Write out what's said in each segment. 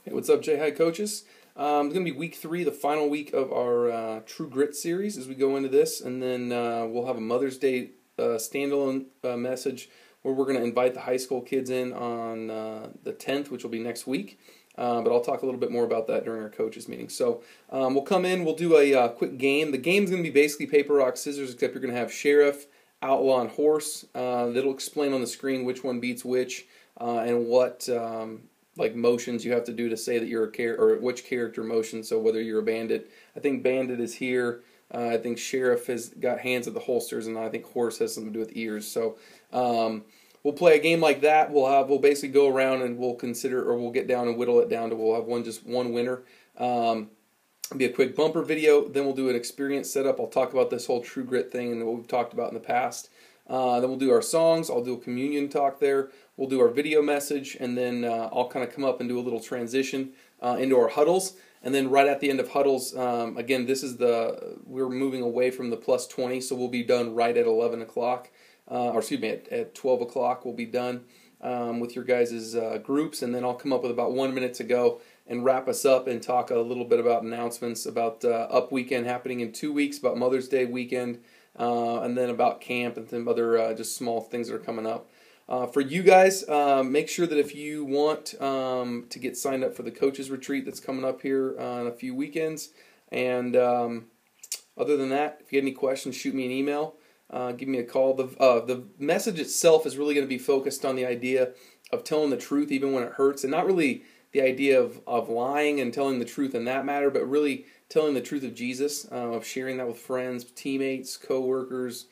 Hey, what's up, J-High coaches? It's going to be week 3, the final week of our True Grit series as we go into this, and then we'll have a Mother's Day standalone message where we're going to invite the high school kids in on the 10th, which will be next week. But I'll talk a little bit more about that during our coaches meeting. So we'll come in, we'll do a quick game. The game's going to be basically paper, rock, scissors, except you're going to have sheriff, outlaw, and horse. That'll explain on the screen which one beats which and what like motions you have to do to say that you're a or which character motion. So whether you're a bandit, I think bandit is here. I think sheriff has got hands at the holsters, and I think horse has something to do with ears. So we'll play a game like that. We'll basically go around and we'll consider, or we'll get down and whittle it down to we'll have just one winner. It'll be a quick bumper video. Then we'll do an experience setup. I'll talk about this whole True Grit thing and what we've talked about in the past. Then we'll do our songs. I'll do a communion talk there. We'll do our video message, and then I'll kind of come up and do a little transition into our huddles. And then right at the end of huddles, again, we're moving away from the plus 20, so we'll be done right at 11 o'clock. Or excuse me, at 12 o'clock we'll be done with your guys' groups, and then I'll come up with about 1 minute to go and wrap us up and talk a little bit about announcements, about Up Weekend happening in 2 weeks, about Mother's Day weekend, and then about camp and some other just small things that are coming up. For you guys, make sure that if you want to get signed up for the coaches retreat that's coming up here in a few weekends, and other than that, if you have any questions, shoot me an email, give me a call. The message itself is really going to be focused on the idea of telling the truth even when it hurts, and not really the idea of lying and telling the truth in that matter, but really telling the truth of Jesus, of sharing that with friends, teammates, co-workers,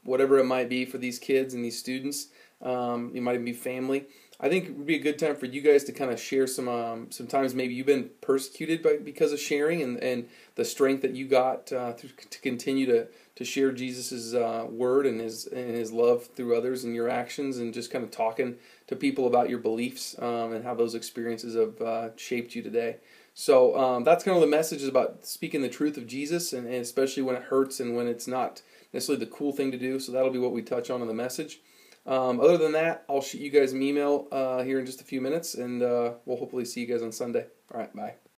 whatever it might be for these kids and these students. It might even be family. I think it would be a good time for you guys to kind of share sometimes maybe you've been persecuted because of sharing, and the strength that you got to continue to share Jesus' word and his love through others and your actions, and just kind of talking to people about your beliefs and how those experiences have shaped you today. So that's kind of the message, is about speaking the truth of Jesus, and especially when it hurts and when it's not necessarily the cool thing to do. So that'll be what we touch on in the message. Other than that, I'll shoot you guys an email here in just a few minutes, and we'll hopefully see you guys on Sunday. All right, bye.